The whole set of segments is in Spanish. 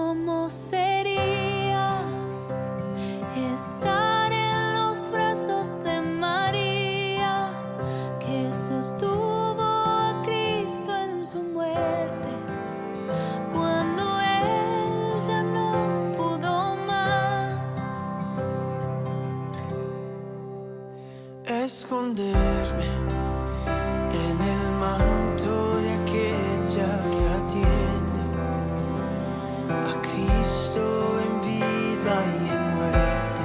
¿Cómo sería estar en los brazos de María, que sostuvo a Cristo en su muerte, cuando Él ya no pudo más? Esconderme en el manto de aquella que atiende a Cristo en vida y en muerte,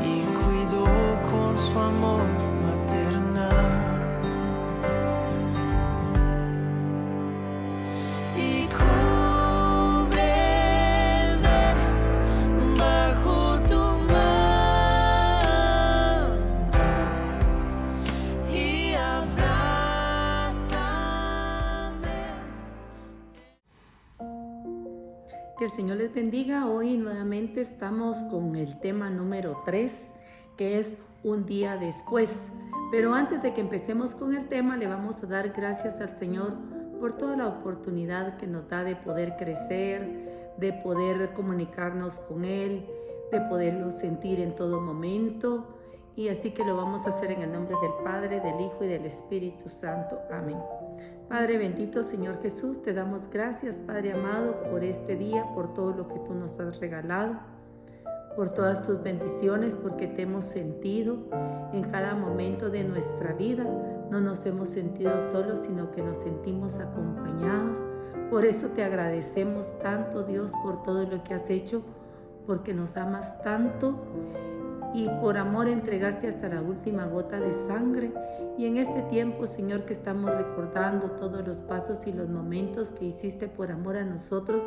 y cuidó con su amor maternal. Y cúbreme bajo tu manto y abrázame. Que el Señor les bendiga. Hoy nuevamente estamos con el tema número 3, que es un día después. Pero antes de que empecemos con el tema, le vamos a dar gracias al Señor por toda la oportunidad que nos da de poder crecer, de poder comunicarnos con Él, de poderlo sentir en todo momento. Y así que lo vamos a hacer en el nombre del Padre, del Hijo y del Espíritu Santo. Amén. Padre bendito, Señor Jesús, te damos gracias, Padre amado, por este día, por todo lo que tú nos has regalado, por todas tus bendiciones, porque te hemos sentido en cada momento de nuestra vida. No nos hemos sentido solos, sino que nos sentimos acompañados. Por eso te agradecemos tanto, Dios, por todo lo que has hecho, porque nos amas tanto y por amor entregaste hasta la última gota de sangre. Y en este tiempo, Señor, que estamos recordando todos los pasos y los momentos que hiciste por amor a nosotros,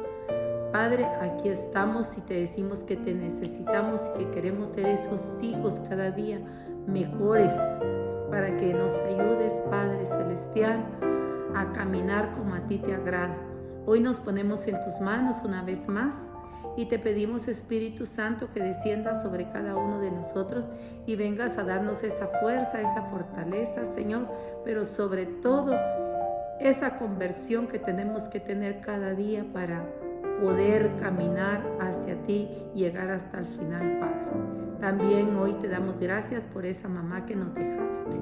Padre, aquí estamos y te decimos que te necesitamos y que queremos ser esos hijos cada día mejores, para que nos ayudes, Padre Celestial, a caminar como a ti te agrada. Hoy nos ponemos en tus manos una vez más y te pedimos, Espíritu Santo, que desciendas sobre cada uno de nosotros y vengas a darnos esa fuerza, esa fortaleza, Señor, pero sobre todo esa conversión que tenemos que tener cada día para poder caminar hacia ti y llegar hasta el final, Padre. También hoy te damos gracias por esa mamá que nos dejaste,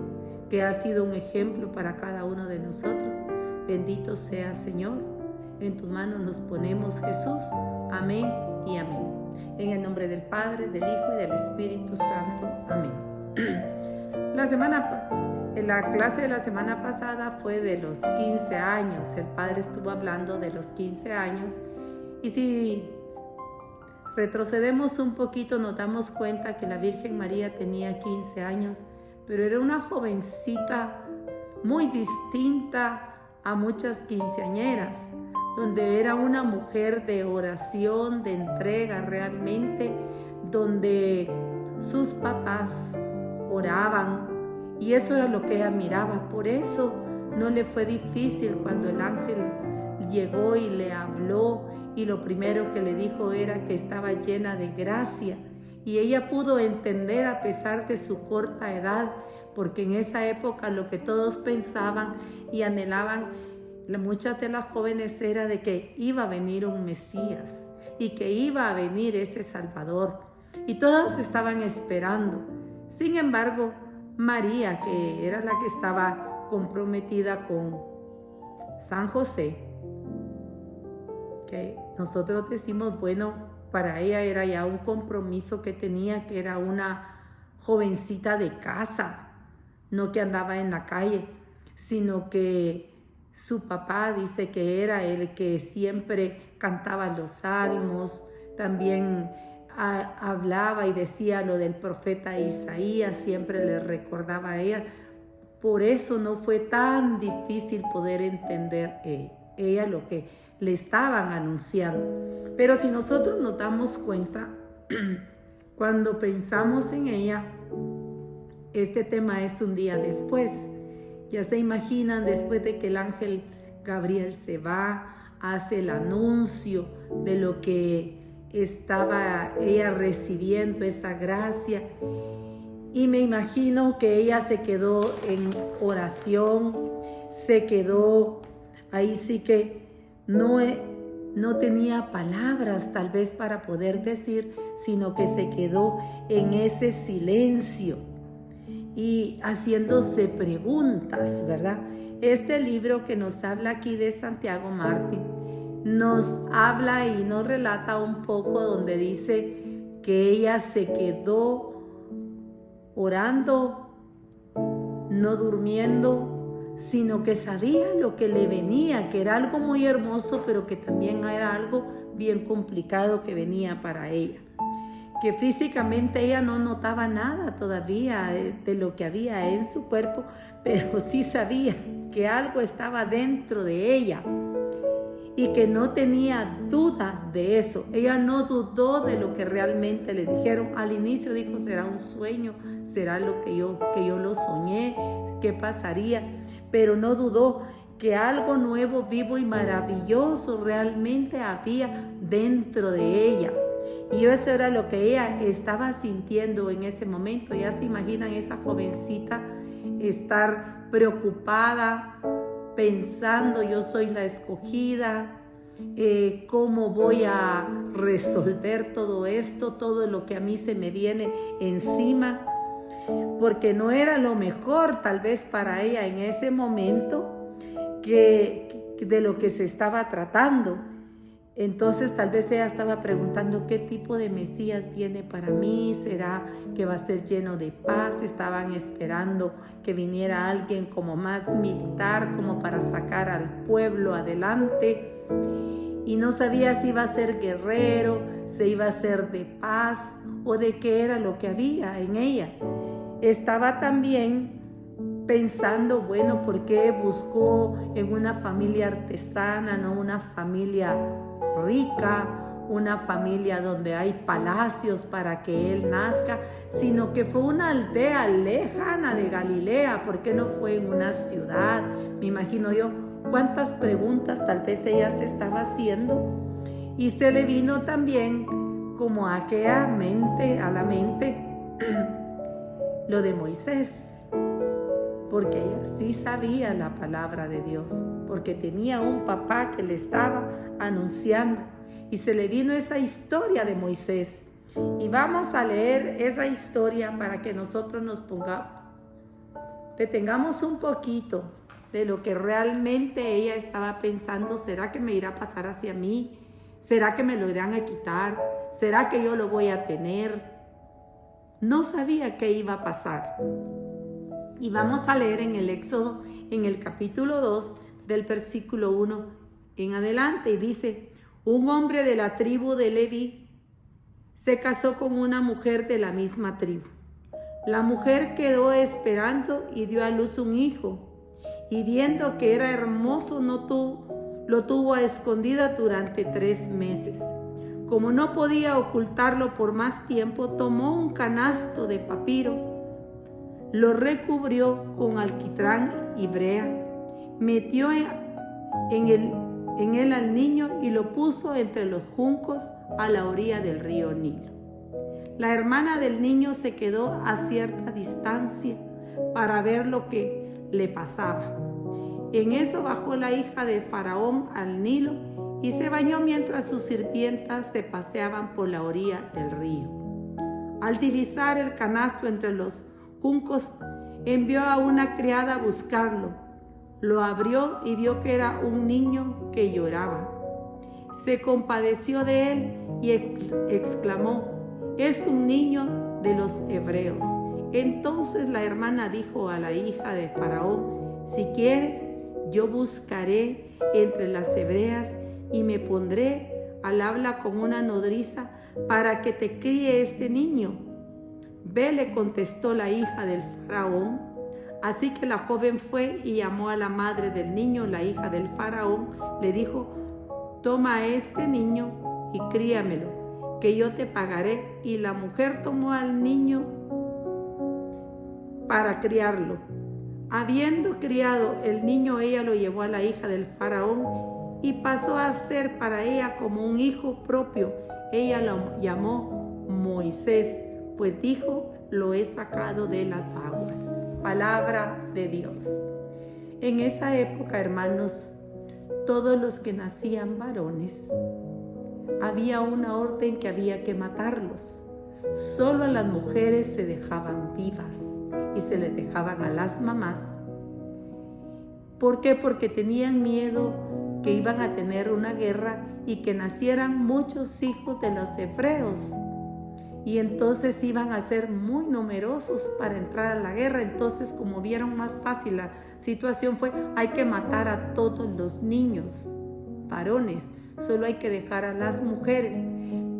que ha sido un ejemplo para cada uno de nosotros. Bendito sea, Señor. En tus manos nos ponemos, Jesús. Amén y amén. En el nombre del Padre, del Hijo y del Espíritu Santo. Amén. La clase de la semana pasada fue de los 15 años. El Padre estuvo hablando de los 15 años. Y si retrocedemos un poquito, nos damos cuenta que la Virgen María tenía 15 años, pero era una jovencita muy distinta a muchas quinceañeras, donde era una mujer de oración, de entrega realmente, donde sus papás oraban y eso era lo que ella miraba. Por eso no le fue difícil cuando el ángel llegó y le habló, y lo primero que le dijo era que estaba llena de gracia, y ella pudo entender a pesar de su corta edad, porque en esa época lo que todos pensaban y anhelaban, muchas de las jóvenes, era de que iba a venir un Mesías y que iba a venir ese Salvador, y todas estaban esperando. Sin embargo, María, que era la que estaba comprometida con San José, que nosotros decimos, bueno, para ella era ya un compromiso que tenía, que era una jovencita de casa, no que andaba en la calle, sino que su papá dice que era el que siempre cantaba los salmos, también hablaba y decía lo del profeta Isaías, siempre le recordaba a ella. Por eso no fue tan difícil poder entender ella lo que le estaban anunciando. Pero si nosotros nos damos cuenta, cuando pensamos en ella, este tema es un día después. Ya se imaginan, después de que el ángel Gabriel se va, hace el anuncio de lo que estaba ella recibiendo, esa gracia. Y me imagino que ella se quedó en oración, se quedó ahí, sí que no no tenía palabras tal vez para poder decir, sino que se quedó en ese silencio y haciéndose preguntas, ¿verdad? Este libro que nos habla aquí de Santiago Martín nos habla y nos relata un poco donde dice que ella se quedó orando, no durmiendo, sino que sabía lo que le venía, que era algo muy hermoso, pero que también era algo bien complicado que venía para ella. Que físicamente ella no notaba nada todavía de lo que había en su cuerpo, pero sí sabía que algo estaba dentro de ella y que no tenía duda de eso. Ella no dudó de lo que realmente le dijeron. Al inicio dijo, será un sueño, será lo que yo lo soñé, qué pasaría, pero no dudó que algo nuevo, vivo y maravilloso realmente había dentro de ella. Y eso era lo que ella estaba sintiendo en ese momento. Ya se imaginan esa jovencita estar preocupada, pensando, yo soy la escogida, cómo voy a resolver todo esto, todo lo que a mí se me viene encima, porque no era lo mejor tal vez para ella en ese momento de lo que se estaba tratando. Entonces tal vez ella estaba preguntando qué tipo de Mesías viene para mí, será que va a ser lleno de paz. Estaban esperando que viniera alguien como más militar, como para sacar al pueblo adelante, y no sabía si iba a ser guerrero, si iba a ser de paz o de qué era lo que había en ella. Estaba también pensando, bueno, ¿por qué buscó en una familia artesana, no una familia rica, una familia donde hay palacios para que él nazca, sino que fue una aldea lejana de Galilea? ¿Por qué no fue en una ciudad? Me imagino yo cuántas preguntas tal vez ella se estaba haciendo, y se le vino también como a la mente lo de Moisés, porque ella sí sabía la palabra de Dios, porque tenía un papá que le estaba anunciando, y se le vino esa historia de Moisés. Y vamos a leer esa historia para que nosotros detengamos un poquito de lo que realmente ella estaba pensando. ¿Será que me irá a pasar hacia mí? ¿Será que me lo irán a quitar? ¿Será que yo lo voy a tener? No sabía qué iba a pasar. Y vamos a leer en el Éxodo, en el capítulo 2, del versículo 1 en adelante, y dice: un hombre de la tribu de Leví se casó con una mujer de la misma tribu. La mujer quedó esperando y dio a luz un hijo, y viendo que era hermoso, lo tuvo a escondidas durante 3 meses. Como no podía ocultarlo por más tiempo, tomó un canasto de papiro, lo recubrió con alquitrán y brea, metió en él al niño y lo puso entre los juncos a la orilla del río Nilo. La hermana del niño se quedó a cierta distancia para ver lo que le pasaba. En eso bajó la hija de Faraón al Nilo y se bañó mientras sus sirvientas se paseaban por la orilla del río. Al divisar el canasto entre los juncos, envió a una criada a buscarlo. Lo abrió y vio que era un niño que lloraba. Se compadeció de él y exclamó: es un niño de los hebreos. Entonces la hermana dijo a la hija de Faraón: si quieres, yo buscaré entre las hebreas y me pondré al habla con una nodriza para que te críe este niño. Ve, le contestó la hija del Faraón. Así que la joven fue y llamó a la madre del niño. La hija del Faraón le dijo: toma a este niño y críamelo, que yo te pagaré. Y la mujer tomó al niño para criarlo. Habiendo criado el niño, ella lo llevó a la hija del Faraón y pasó a ser para ella como un hijo propio. Ella lo llamó Moisés, pues dijo: lo he sacado de las aguas. Palabra de Dios. En esa época, hermanos, todos los que nacían varones, había una orden que había que matarlos. Solo a las mujeres se dejaban vivas y se les dejaban a las mamás. ¿Por qué? Porque tenían miedo que iban a tener una guerra y que nacieran muchos hijos de los hebreos. Y entonces iban a ser muy numerosos para entrar a la guerra. Entonces, como vieron más fácil la situación, hay que matar a todos los niños, varones. Solo hay que dejar a las mujeres.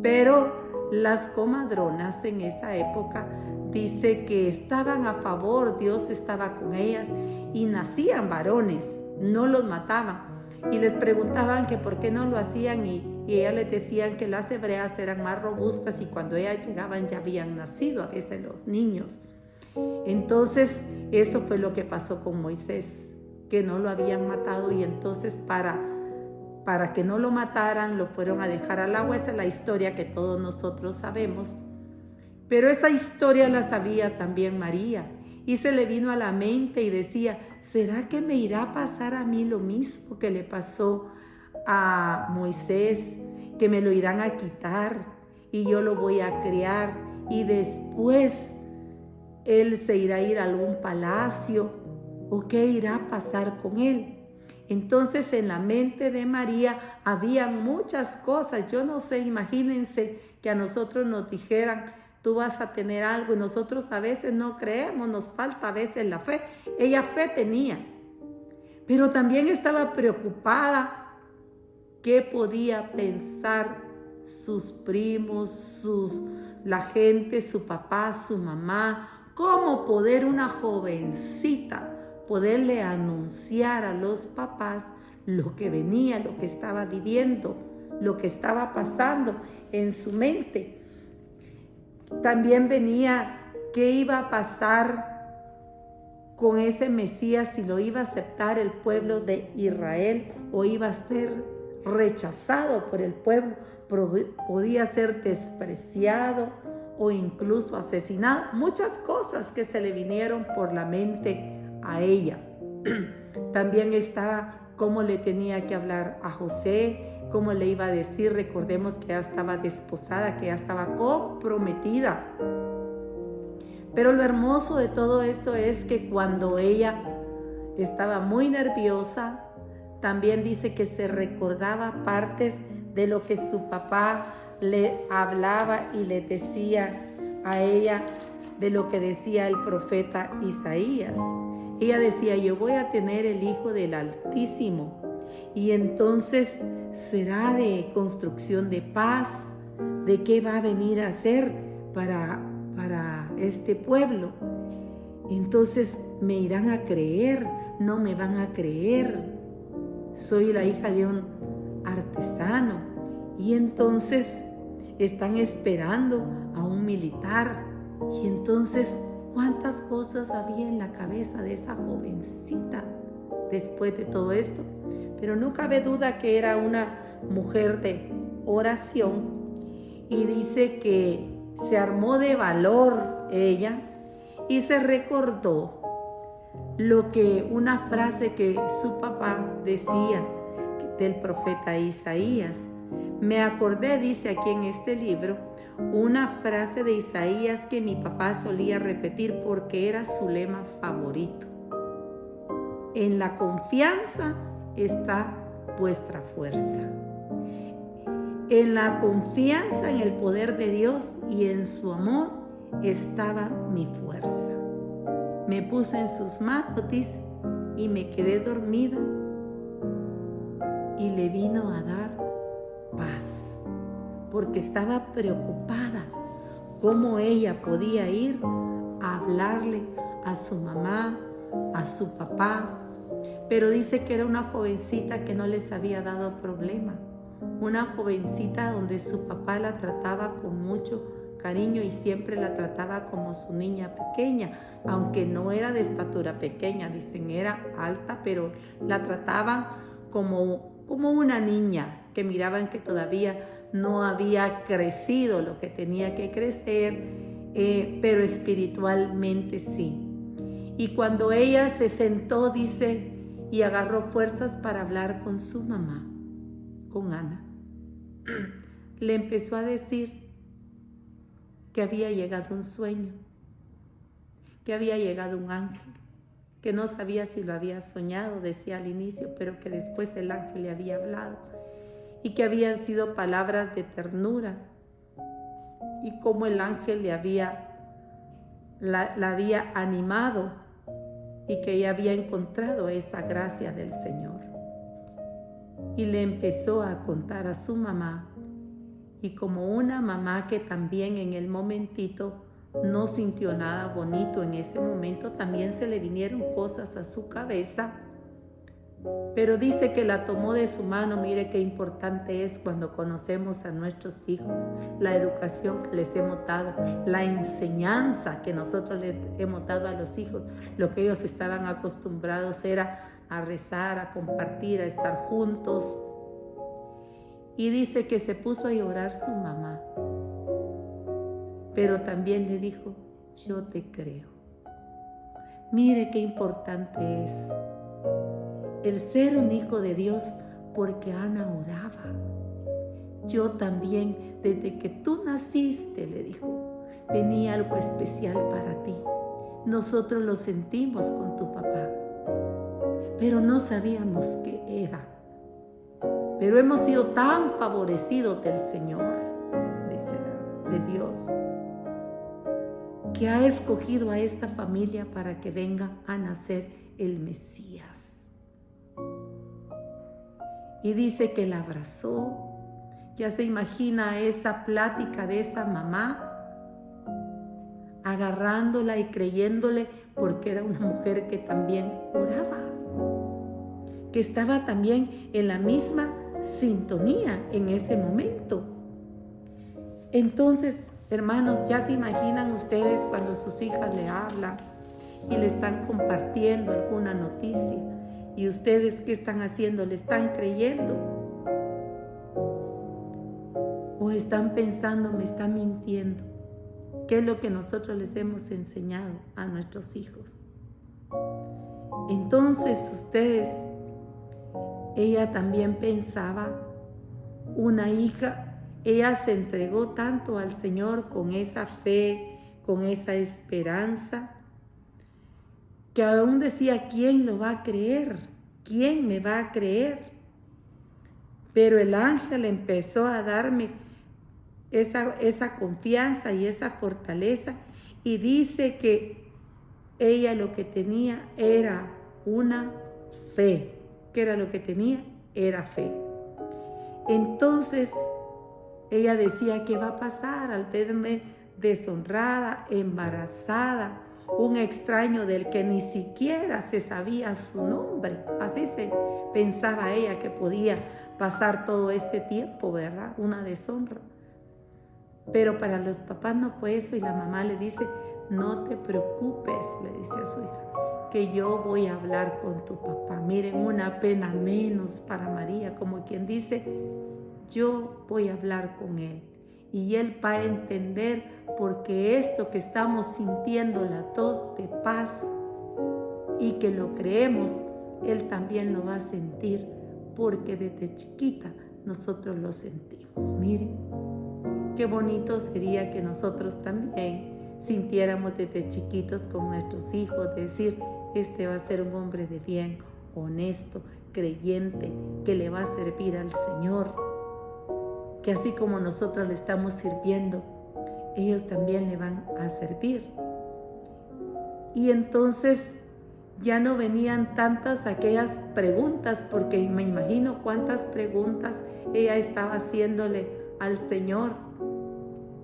Pero las comadronas en esa época dice que estaban a favor, Dios estaba con ellas y nacían varones, no los mataban. Y les preguntaban que por qué no lo hacían y ellas les decían que las hebreas eran más robustas y cuando ellas llegaban ya habían nacido a veces los niños. Entonces eso fue lo que pasó con Moisés, que no lo habían matado y entonces para que no lo mataran lo fueron a dejar al agua. Esa es la historia que todos nosotros sabemos. Pero esa historia la sabía también María y se le vino a la mente y decía, ¿será que me irá a pasar a mí lo mismo que le pasó a Moisés? Que me lo irán a quitar y yo lo voy a criar y después él se irá a ir a algún palacio, ¿o qué irá a pasar con él? Entonces en la mente de María había muchas cosas. Yo no sé, imagínense que a nosotros nos dijeran, tú vas a tener algo y nosotros a veces no creemos, nos falta a veces la fe. Ella fe tenía, pero también estaba preocupada. ¿Qué podía pensar sus primos, la gente, su papá, su mamá? ¿Cómo poder una jovencita poderle anunciar a los papás lo que venía, lo que estaba viviendo, lo que estaba pasando en su mente? También venía qué iba a pasar con ese Mesías, si lo iba a aceptar el pueblo de Israel o iba a ser rechazado por el pueblo, podía ser despreciado o incluso asesinado. Muchas cosas que se le vinieron por la mente a ella. También estaba cómo le tenía que hablar a José, cómo le iba a decir. Recordemos que ya estaba desposada, que ya estaba comprometida. Pero lo hermoso de todo esto es que cuando ella estaba muy nerviosa, también dice que se recordaba partes de lo que su papá le hablaba y le decía a ella, de lo que decía el profeta Isaías. Ella decía, yo voy a tener el Hijo del Altísimo y entonces será de construcción de paz, de qué va a venir a hacer para este pueblo. Entonces me irán a creer, no me van a creer. Soy la hija de un artesano. Y entonces están esperando a un militar. Y entonces, ¿cuántas cosas había en la cabeza de esa jovencita después de todo esto? Pero no cabe duda que era una mujer de oración. Y dice que se armó de valor ella y se recordó una frase que su papá decía del profeta Isaías. Me acordé, dice aquí en este libro, una frase de Isaías que mi papá solía repetir porque era su lema favorito. En la confianza está vuestra fuerza. En la confianza en el poder de Dios y en su amor estaba mi fuerza. Me puse en sus manos, dice, y me quedé dormida y le vino a dar paz, porque estaba preocupada cómo ella podía ir a hablarle a su mamá, a su papá, pero dice que era una jovencita que no les había dado problema, una jovencita donde su papá la trataba con mucho cariño y siempre la trataba como su niña pequeña, aunque no era de estatura pequeña, dicen era alta, pero la trataban como una niña, que miraban que todavía no había crecido lo que tenía que crecer, pero espiritualmente sí. Y cuando ella se sentó, dice, y agarró fuerzas para hablar con su mamá, con Ana. Le empezó a decir que había llegado un sueño, que había llegado un ángel, que no sabía si lo había soñado, decía al inicio, pero que después el ángel le había hablado y que habían sido palabras de ternura y cómo el ángel la había animado y que ella había encontrado esa gracia del Señor. Y le empezó a contar a su mamá, y como una mamá que también en el momentito no sintió nada bonito en ese momento, también se le vinieron cosas a su cabeza, pero dice que la tomó de su mano. Mire qué importante es cuando conocemos a nuestros hijos, la educación que les hemos dado, la enseñanza que nosotros les hemos dado a los hijos. Lo que ellos estaban acostumbrados era a rezar, a compartir, a estar juntos. Y dice que se puso a llorar su mamá, pero también le dijo: yo te creo. Mire qué importante es el ser un hijo de Dios, porque Ana oraba. Yo también, desde que tú naciste, le dijo, venía algo especial para ti. Nosotros lo sentimos con tu papá, pero no sabíamos qué era. Pero hemos sido tan favorecidos del Señor, de Dios, que ha escogido a esta familia para que venga a nacer el Mesías. Y dice que la abrazó. Ya se imagina esa plática de esa mamá, agarrándola y creyéndole, porque era una mujer que también oraba, que estaba también en la misma sintonía en ese momento. Entonces, hermanos, ya se imaginan ustedes cuando sus hijas le hablan y le están compartiendo alguna noticia, y ustedes ¿qué están haciendo? ¿Le están creyendo? ¿O están pensando, me está mintiendo? ¿Qué es lo que nosotros les hemos enseñado a nuestros hijos? Entonces ustedes, ella también pensaba, una hija, ella se entregó tanto al Señor con esa fe, con esa esperanza, que aún decía, ¿quién lo va a creer? ¿Quién me va a creer? Pero el ángel empezó a darme esa confianza y esa fortaleza, y dice que ella lo que tenía era una fe. ¿Qué era lo que tenía? Era fe. Entonces ella decía, ¿qué va a pasar al verme deshonrada, embarazada, un extraño del que ni siquiera se sabía su nombre? Así se pensaba ella que podía pasar todo este tiempo, ¿verdad? Una deshonra. Pero para los papás no fue eso, y la mamá le dice, no te preocupes, le dice a su hija, que yo voy a hablar con tu papá. Miren, una pena menos para María, como quien dice, yo voy a hablar con él y él va a entender, porque esto que estamos sintiendo la tos de paz y que lo creemos, él también lo va a sentir, porque desde chiquita nosotros lo sentimos. Miren, qué bonito sería que nosotros también sintiéramos desde chiquitos con nuestros hijos, decir, este va a ser un hombre de bien, honesto, creyente, que le va a servir al Señor, que así como nosotros le estamos sirviendo, ellos también le van a servir. Y entonces ya no venían tantas aquellas preguntas, porque me imagino cuántas preguntas ella estaba haciéndole al Señor.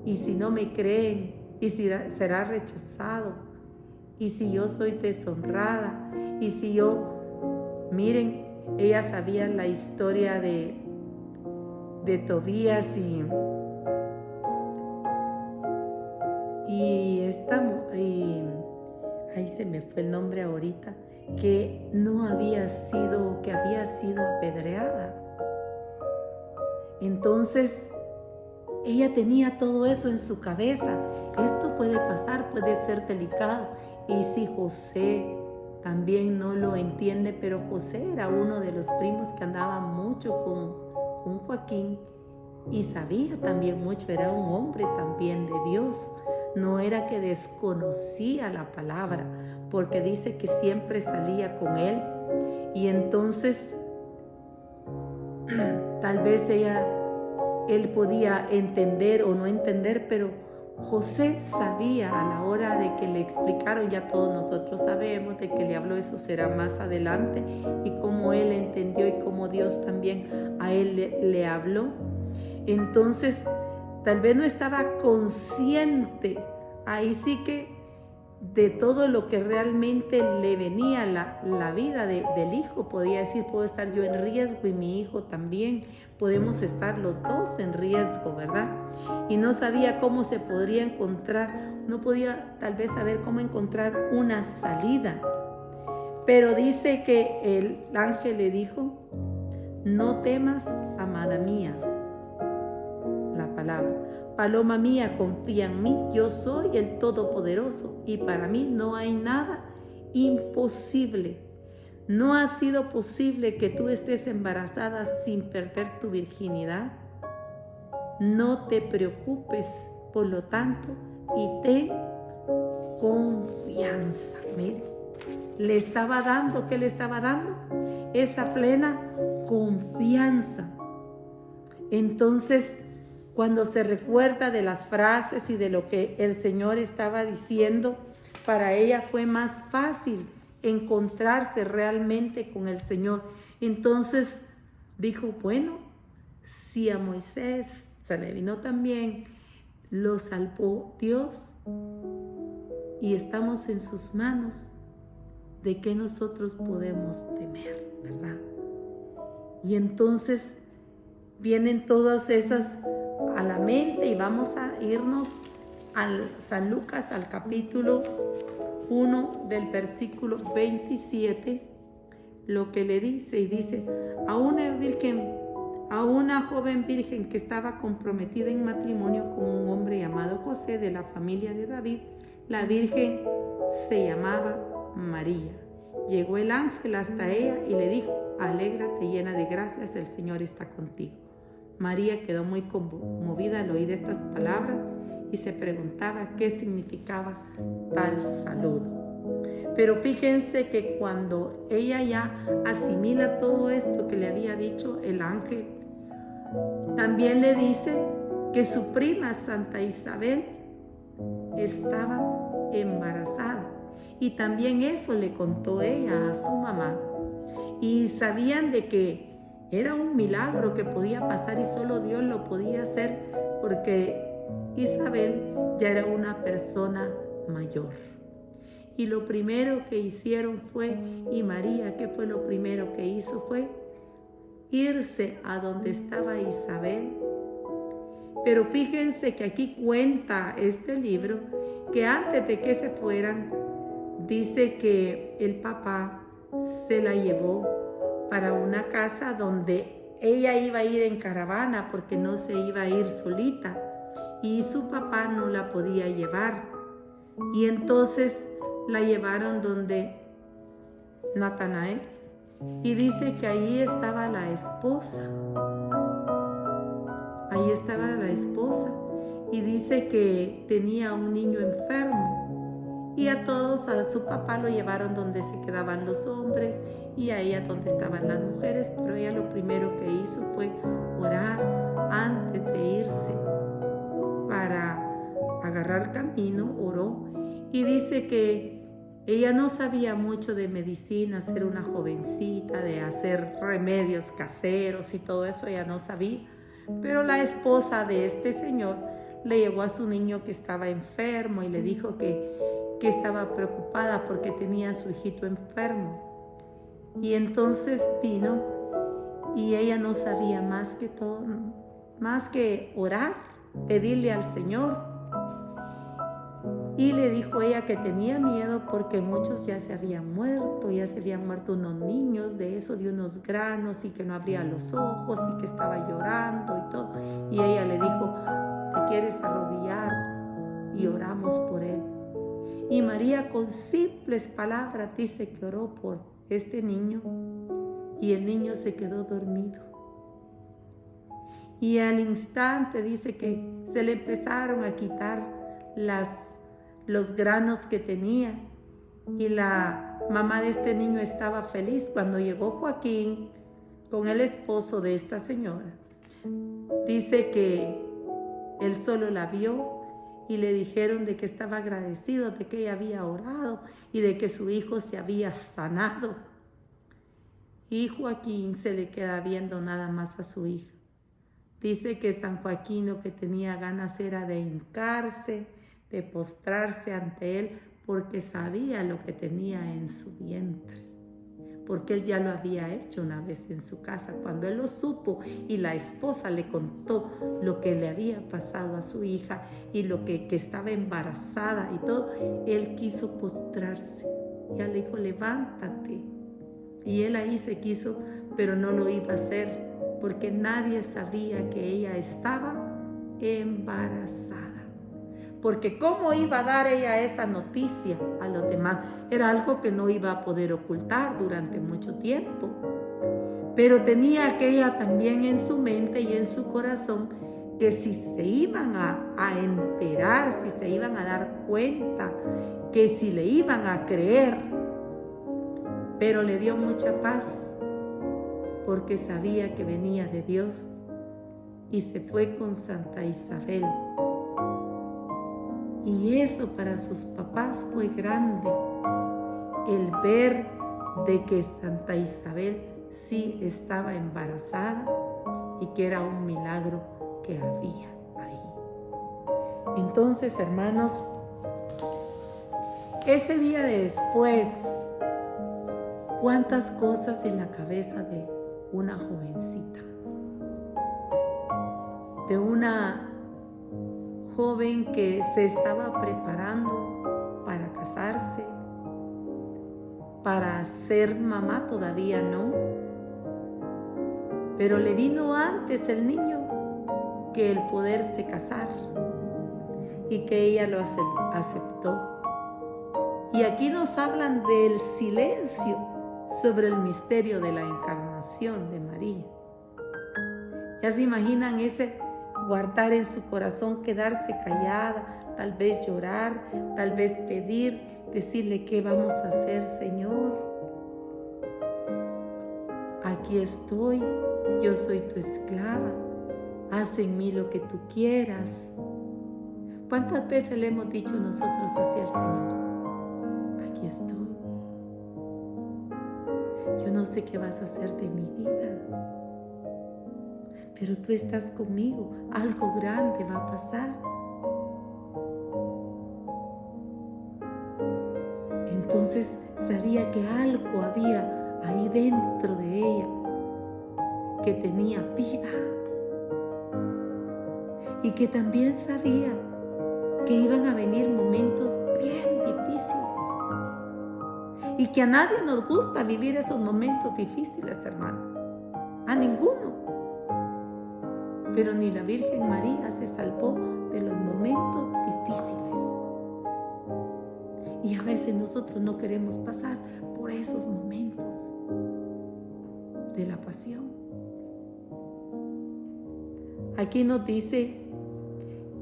Y si no me creen, y si será rechazado, y si yo soy deshonrada, y si yo, miren, ella sabía la historia de Tobías y ahí se me fue el nombre ahorita, que había sido apedreada. Entonces ella tenía todo eso en su cabeza. Esto puede pasar, puede ser delicado. Y si José también no lo entiende, pero José era uno de los primos que andaba mucho con Joaquín y sabía también mucho, era un hombre también de Dios. No era que desconocía la palabra, porque dice que siempre salía con él. Y entonces, tal vez él podía entender o no entender, pero José sabía a la hora de que le explicaron, ya todos nosotros sabemos de que le habló, eso será más adelante, y cómo él entendió y cómo Dios también a él le habló. Entonces, tal vez no estaba consciente, ahí sí que de todo lo que realmente le venía la vida del hijo. Podía decir, puedo estar yo en riesgo y mi hijo también, podemos estar los dos en riesgo, ¿verdad? Y no sabía cómo se podría encontrar, no podía tal vez saber cómo encontrar una salida. Pero dice que el ángel le dijo, no temas, amada mía. La palabra, paloma mía, confía en mí, yo soy el Todopoderoso y para mí no hay nada imposible. ¿No ha sido posible que tú estés embarazada sin perder tu virginidad? No te preocupes, por lo tanto, y ten confianza. Mire, le estaba dando, ¿qué le estaba dando? Esa plena confianza. Entonces, cuando se recuerda de las frases y de lo que el Señor estaba diciendo, para ella fue más fácil encontrarse realmente con el Señor. Entonces dijo, bueno, si a Moisés se le vino también, lo salvó Dios y estamos en sus manos, ¿de qué nosotros podemos temer, verdad? Y entonces vienen todas esas a la mente y vamos a irnos al San Lucas, al capítulo 1 del versículo 27, lo que le dice, y dice, a una joven virgen que estaba comprometida en matrimonio con un hombre llamado José de la familia de David, la virgen se llamaba María. Llegó el ángel hasta ella y le dijo, alégrate llena de gracias, el Señor está contigo. María quedó muy conmovida al oír estas palabras y se preguntaba qué significaba tal saludo. Pero fíjense que cuando ella ya asimila todo esto que le había dicho el ángel, también le dice que su prima Santa Isabel estaba embarazada. Y también eso le contó ella a su mamá. Y sabían de que era un milagro que podía pasar y solo Dios lo podía hacer porque Isabel ya era una persona mayor. Y lo primero que hicieron fue, y María, ¿qué fue lo primero que hizo? Fue irse a donde estaba Isabel. Pero fíjense que aquí cuenta este libro que antes de que se fueran, dice que el papá se la llevó para una casa donde ella iba a ir en caravana porque no se iba a ir solita y su papá no la podía llevar. Y entonces la llevaron donde Natanael y dice que ahí estaba la esposa. Ahí estaba la esposa y dice que tenía un niño enfermo. Y a todos, a su papá lo llevaron donde se quedaban los hombres y a ella donde estaban las mujeres, pero ella lo primero que hizo fue orar antes de irse para agarrar camino, oró y dice que ella no sabía mucho de medicina, ser una jovencita, de hacer remedios caseros y todo eso, ella no sabía, pero la esposa de este señor le llevó a su niño que estaba enfermo y le dijo que estaba preocupada porque tenía a su hijito enfermo. Y entonces vino y ella no sabía más que todo, más que orar, pedirle al Señor. Y le dijo ella que tenía miedo porque muchos ya se habían muerto unos niños de eso, de unos granos y que no abría los ojos y que estaba llorando y todo. Y ella le dijo, ¿te quieres arrodillar? Y oramos por él. Y María con simples palabras dice que oró por este niño y el niño se quedó dormido. Y al instante dice que se le empezaron a quitar los granos que tenía y la mamá de este niño estaba feliz. Cuando llegó Joaquín con el esposo de esta señora, dice que él solo la vio y le dijeron de que estaba agradecido de que ella había orado y de que su hijo se había sanado. Y Joaquín se le queda viendo nada más a su hija. Dice que San Joaquín lo que tenía ganas era de hincarse, de postrarse ante él, porque sabía lo que tenía en su vientre. Porque él ya lo había hecho una vez en su casa. Cuando él lo supo y la esposa le contó lo que le había pasado a su hija y lo que estaba embarazada y todo, él quiso postrarse. Ya le dijo, levántate. Y él ahí se quiso, pero no lo iba a hacer porque nadie sabía que ella estaba embarazada. Porque ¿cómo iba a dar ella esa noticia a los demás? Era algo que no iba a poder ocultar durante mucho tiempo. Pero tenía aquella también en su mente y en su corazón que si se iban a enterar, si se iban a dar cuenta, que si le iban a creer. Pero le dio mucha paz porque sabía que venía de Dios y se fue con Santa Isabel. Y eso para sus papás fue grande, el ver de que Santa Isabel sí estaba embarazada y que era un milagro que había ahí. Entonces, hermanos, ese día después, cuántas cosas en la cabeza de una jovencita, de una joven que se estaba preparando para casarse, para ser mamá, todavía no, pero le vino antes el niño que el poderse casar y que ella lo aceptó. Y aquí nos hablan del silencio sobre el misterio de la encarnación de María. Ya se imaginan ese guardar en su corazón, quedarse callada, tal vez llorar, tal vez pedir, decirle qué vamos a hacer, Señor. Aquí estoy, yo soy tu esclava, haz en mí lo que tú quieras. ¿Cuántas veces le hemos dicho nosotros así al Señor? Aquí estoy. Yo no sé qué vas a hacer de mi vida, pero tú estás conmigo, algo grande va a pasar. Entonces sabía que algo había ahí dentro de ella que tenía vida y que también sabía que iban a venir momentos bien difíciles y que a nadie nos gusta vivir esos momentos difíciles, hermano, a ninguno. Pero ni la Virgen María se salvó de los momentos difíciles. Y a veces nosotros no queremos pasar por esos momentos de la pasión. Aquí nos dice,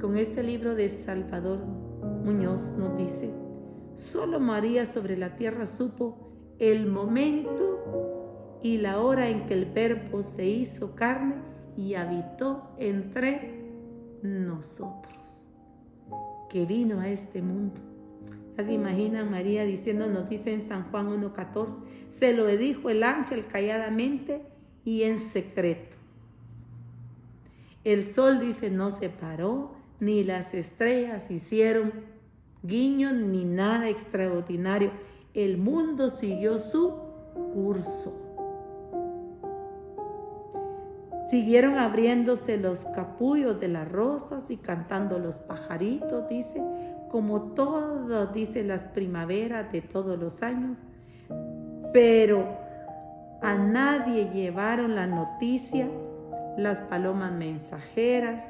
con este libro de Salvador Muñoz, nos dice, solo María sobre la tierra supo el momento y la hora en que el Verbo se hizo carne y habitó entre nosotros, que vino a este mundo. Ya se imaginan María diciendo, nos dice en San Juan 1:14, se lo dijo el ángel calladamente y en secreto. El sol, dice, no se paró, ni las estrellas hicieron guiño, ni nada extraordinario. El mundo siguió su curso. Siguieron abriéndose los capullos de las rosas y cantando los pajaritos, dice, como todas, dice, las primaveras de todos los años. Pero a nadie llevaron la noticia las palomas mensajeras.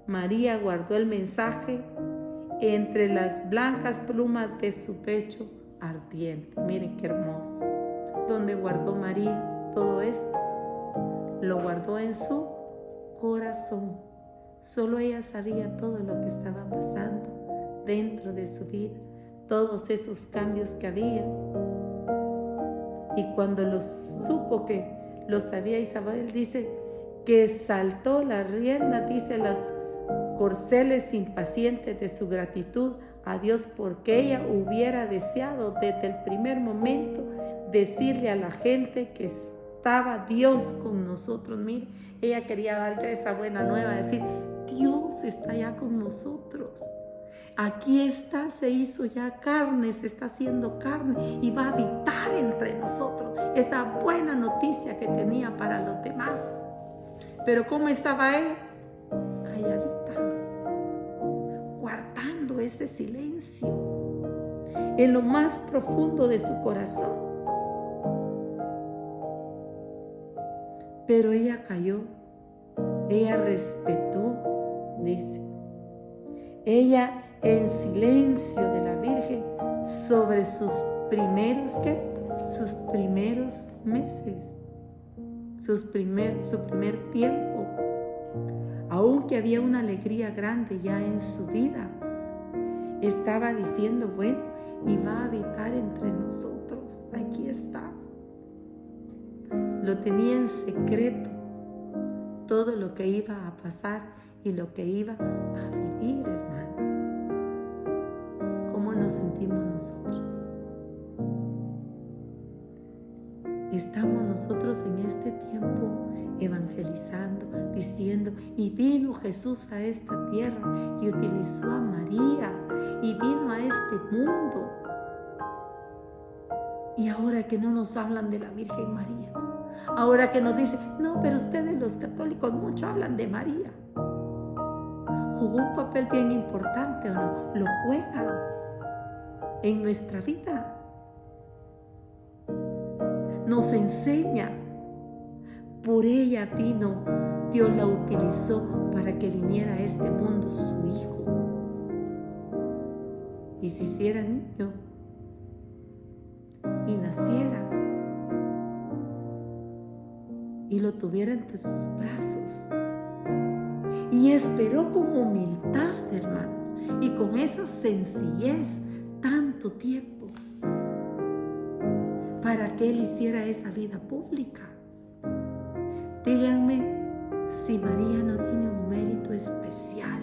María guardó el mensaje entre las blancas plumas de su pecho ardiente. Miren qué hermoso. Donde guardó María todo esto, lo guardó en su corazón. Solo ella sabía todo lo que estaba pasando dentro de su vida, todos esos cambios que había. Y cuando supo que lo sabía Isabel, dice que saltó la rienda, dice, las corceles impacientes de su gratitud a Dios, porque ella hubiera deseado desde el primer momento decirle a la gente que estaba Dios con nosotros. Mire, ella quería dar esa buena nueva, decir, Dios está ya con nosotros. Aquí está, se hizo ya carne, se está haciendo carne y va a habitar entre nosotros. Esa buena noticia que tenía para los demás. Pero ¿cómo estaba ella? Calladita, guardando ese silencio en lo más profundo de su corazón. Pero ella calló, ella respetó, dice. Ella en silencio de la Virgen sobre sus primeros, ¿qué? Sus primeros meses, su primer tiempo. Aunque había una alegría grande ya en su vida, estaba diciendo, bueno, y va a habitar entre nosotros, aquí está. Lo tenía en secreto, todo lo que iba a pasar y lo que iba a vivir, hermanos. ¿Cómo nos sentimos nosotros? Estamos nosotros en este tiempo evangelizando, diciendo, y vino Jesús a esta tierra y utilizó a María y vino a este mundo. Y ahora que no nos hablan de la Virgen María, ahora que nos dicen, no, pero ustedes los católicos mucho hablan de María. Jugó un papel bien importante, ¿o no? Lo juega en nuestra vida. Nos enseña. Por ella vino, Dios la utilizó para que viniera a este mundo su Hijo. Y se hiciera niño y naciera y lo tuviera entre sus brazos. Y esperó con humildad, hermanos, y con esa sencillez tanto tiempo para que Él hiciera esa vida pública. Díganme si María no tiene un mérito especial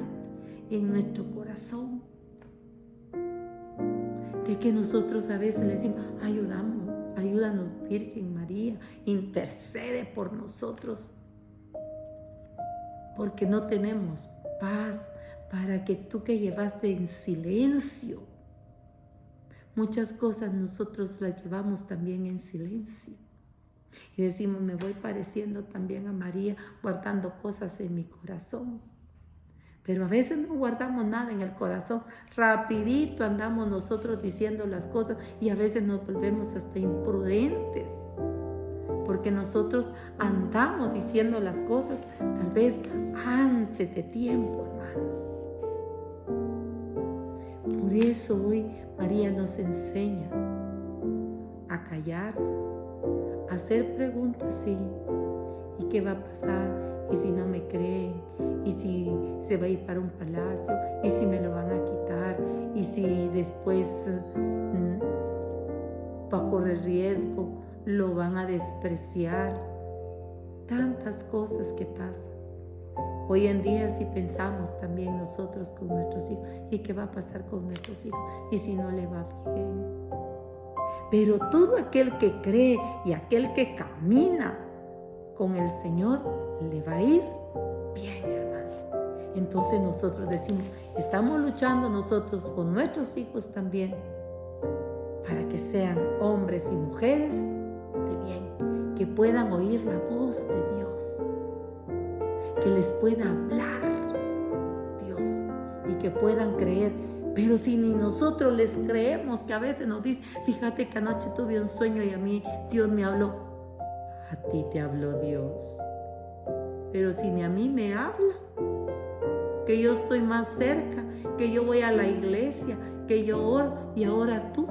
en nuestro corazón, de que nosotros a veces le decimos, ayúdanos Virgen María, intercede por nosotros, porque no tenemos paz, para que tú que llevaste en silencio, muchas cosas nosotros las llevamos también en silencio. Y decimos, me voy pareciendo también a María, guardando cosas en mi corazón. Pero a veces no guardamos nada en el corazón. Rapidito andamos nosotros diciendo las cosas y a veces nos volvemos hasta imprudentes. Porque nosotros andamos diciendo las cosas tal vez antes de tiempo, hermanos. Por eso hoy María nos enseña a callar, a hacer preguntas, sí. ¿Y qué va a pasar? ¿Y si no me creen? ¿Y si se va a ir para un palacio? ¿Y si me lo van a quitar? ¿Y si después va a correr riesgo? ¿Lo van a despreciar? Tantas cosas que pasan. Hoy en día si pensamos también nosotros con nuestros hijos, ¿y qué va a pasar con nuestros hijos? ¿Y si no le va bien? Pero todo aquel que cree y aquel que camina con el Señor, le va a ir bien, hermanos. Entonces nosotros decimos, estamos luchando nosotros con nuestros hijos también, para que sean hombres y mujeres de bien, que puedan oír la voz de Dios, que les pueda hablar Dios y que puedan creer. Pero si ni nosotros les creemos, que a veces nos dice, fíjate que anoche tuve un sueño y a mí Dios me habló. A ti te habló Dios. Pero si ni a mí me habla, que yo estoy más cerca, que yo voy a la iglesia, que yo oro y ahora tú.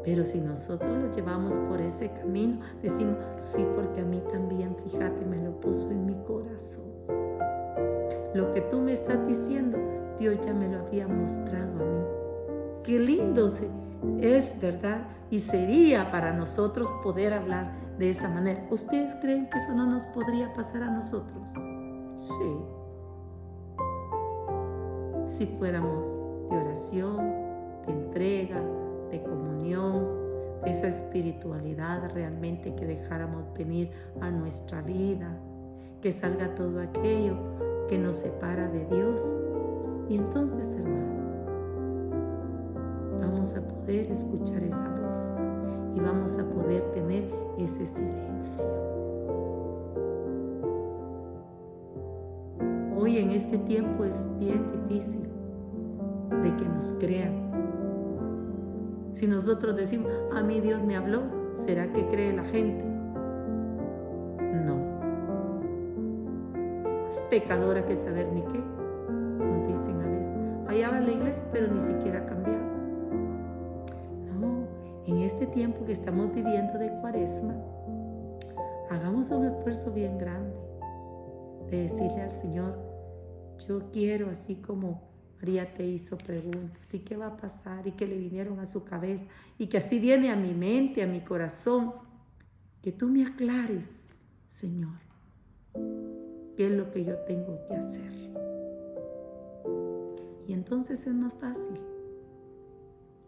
Pero si nosotros lo llevamos por ese camino, decimos, sí, porque a mí también, fíjate, me lo puso en mi corazón. Lo que tú me estás diciendo, Dios ya me lo había mostrado a mí. Qué lindo es, ¿verdad? Y sería para nosotros poder hablar de esa manera. ¿Ustedes creen que eso no nos podría pasar a nosotros? Sí. Si fuéramos de oración, de entrega, de comunión, de esa espiritualidad realmente que dejáramos venir a nuestra vida, que salga todo aquello que nos separa de Dios. Y entonces, hermanos, vamos a poder escuchar esa voz y vamos a poder tener ese silencio. Hoy en este tiempo es bien difícil de que nos crean. Si nosotros decimos, a mí Dios me habló, ¿será que cree la gente? No. Es pecadora que saber ni qué, nos dicen a veces. Allá va a la iglesia, pero ni siquiera ha cambiado. No, en este tiempo que estamos viviendo de Cuaresma, hagamos un esfuerzo bien grande de decirle al Señor, yo quiero, así como María te hizo preguntas, ¿y qué va a pasar? Y que le vinieron a su cabeza, y que así viene a mi mente, a mi corazón, que tú me aclares, Señor, qué es lo que yo tengo que hacer. Y entonces es más fácil.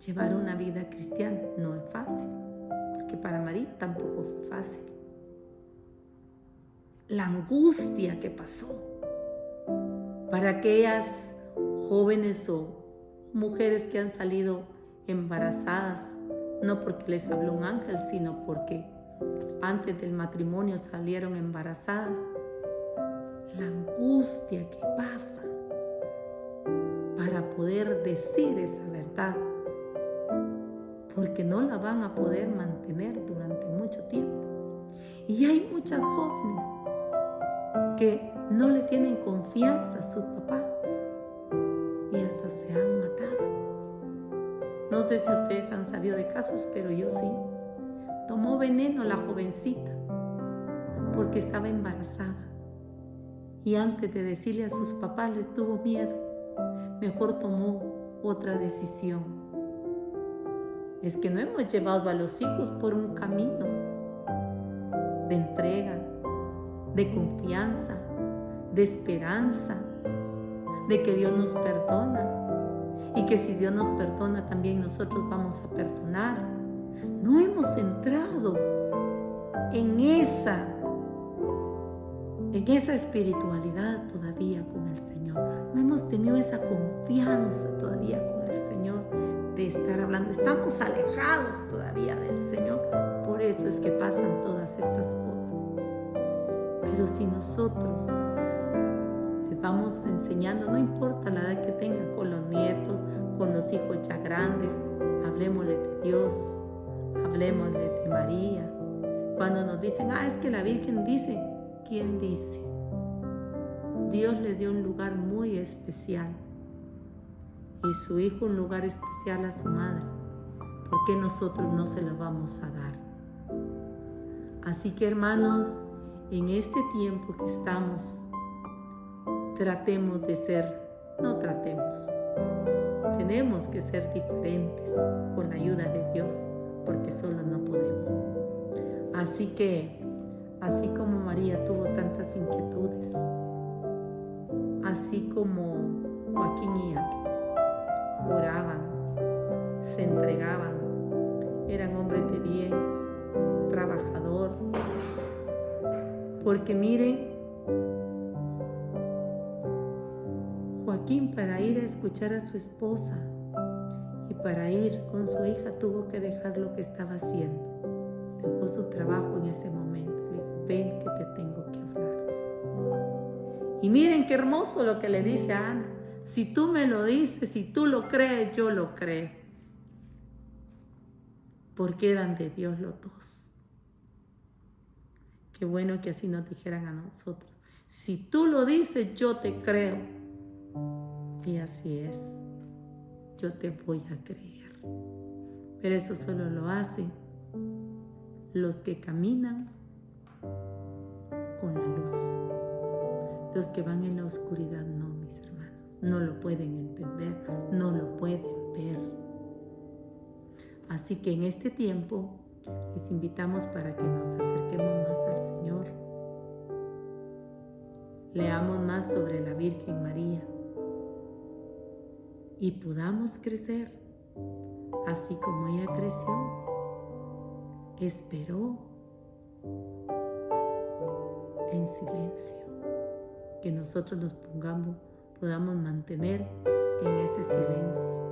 Llevar una vida cristiana no es fácil, porque para María tampoco fue fácil. La angustia que pasó para aquellas jóvenes o mujeres que han salido embarazadas, no porque les habló un ángel, sino porque antes del matrimonio salieron embarazadas. La angustia que pasa para poder decir esa verdad, porque no la van a poder mantener durante mucho tiempo. Y hay muchas jóvenes que no le tienen confianza a sus papás y hasta se han matado. No sé si ustedes han sabido de casos, pero yo sí. Tomó veneno la jovencita porque estaba embarazada y antes de decirle a sus papás les tuvo miedo. Mejor tomó otra decisión. Es que no hemos llevado a los hijos por un camino de entrega, de confianza, de esperanza, de que Dios nos perdona y que si Dios nos perdona también nosotros vamos a perdonar. No hemos entrado en esa espiritualidad todavía con el Señor. No hemos tenido esa confianza todavía con el Señor de estar hablando. Estamos alejados todavía del Señor. Por eso es que pasan todas estas cosas. Pero si nosotros les vamos enseñando, no importa la edad que tengan, con los nietos, con los hijos ya grandes, hablemosle de Dios, hablemosle de María. Cuando nos dicen, es que la Virgen dice, ¿quién dice? Dios le dio un lugar muy especial y su hijo un lugar especial a su madre. ¿Por qué nosotros no se lo vamos a dar? Así que, hermanos, en este tiempo que estamos, tenemos que ser diferentes con la ayuda de Dios, porque solo no podemos. Así que, así como María tuvo tantas inquietudes, así como Joaquín y Ángel oraban, se entregaban, eran hombres de bien, trabajador, porque miren, Joaquín, para ir a escuchar a su esposa y para ir con su hija, tuvo que dejar lo que estaba haciendo. Dejó su trabajo en ese momento. Le dijo, ven que te tengo que hablar. Y miren qué hermoso lo que le dice a Ana. Si tú me lo dices, si tú lo crees, yo lo creo. Porque eran de Dios los dos. Qué bueno que así nos dijeran a nosotros. Si tú lo dices, yo te creo. Y así es. Yo te voy a creer. Pero eso solo lo hacen los que caminan con la luz. Los que van en la oscuridad no, mis hermanos. No lo pueden entender, no lo pueden ver. Así que en este tiempo les invitamos para que nos acerquemos más al Señor. Leamos más sobre la Virgen María y podamos crecer así como ella creció, esperó en silencio. Que nosotros nos podamos mantener en ese silencio.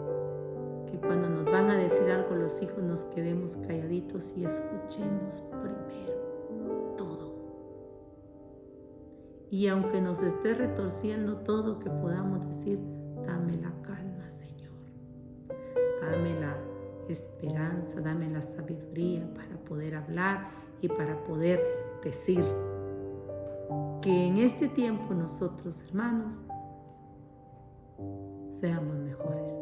Que cuando nos van a decir algo los hijos nos quedemos calladitos y escuchemos primero todo. Y aunque nos esté retorciendo todo, que podamos decir, dame la calma, Señor. Dame la esperanza, dame la sabiduría para poder hablar y para poder decir. Que en este tiempo nosotros, hermanos, seamos mejores.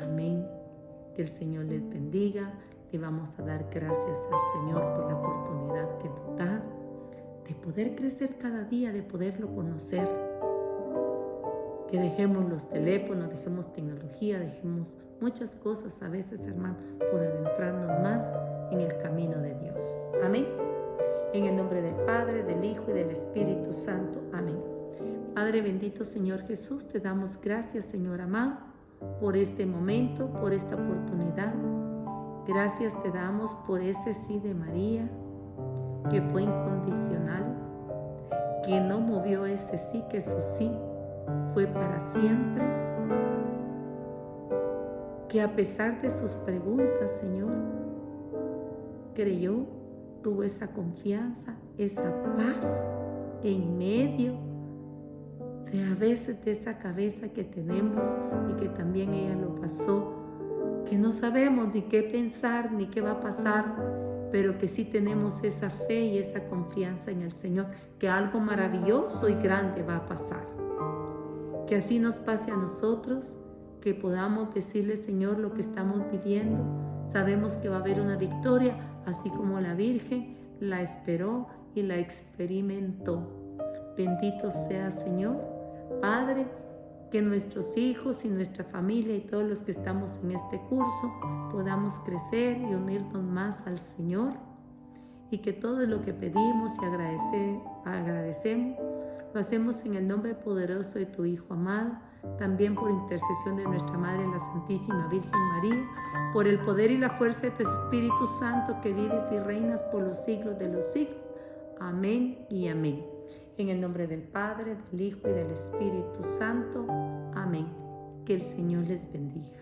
Amén. Que el Señor les bendiga. Le vamos a dar gracias al Señor por la oportunidad que nos da de poder crecer cada día, de poderlo conocer. Que dejemos los teléfonos, dejemos tecnología, dejemos muchas cosas a veces, hermano, por adentrarnos más en el camino de Dios. Amén. En el nombre del Padre, del Hijo y del Espíritu Santo. Amén. Padre bendito, Señor Jesús, te damos gracias, Señor amado, por este momento, por esta oportunidad. Gracias te damos por ese sí de María, que fue incondicional, que no movió ese sí, que su sí fue para siempre. Que a pesar de sus preguntas, Señor, creyó, tuvo esa confianza, esa paz en medio de a veces de esa cabeza que tenemos y que también ella lo pasó, que no sabemos ni qué pensar ni qué va a pasar, pero que sí tenemos esa fe y esa confianza en el Señor, que algo maravilloso y grande va a pasar. Que así nos pase a nosotros, que podamos decirle, Señor, lo que estamos viviendo. Sabemos que va a haber una victoria, así como la Virgen la esperó y la experimentó. Bendito sea, Señor. Padre, que nuestros hijos y nuestra familia y todos los que estamos en este curso podamos crecer y unirnos más al Señor, y que todo lo que pedimos y agradecemos, lo hacemos en el nombre poderoso de tu Hijo amado, también por intercesión de nuestra Madre, la Santísima Virgen María, por el poder y la fuerza de tu Espíritu Santo, que vives y reinas por los siglos de los siglos. Amén y amén. En el nombre del Padre, del Hijo y del Espíritu Santo. Amén. Que el Señor les bendiga.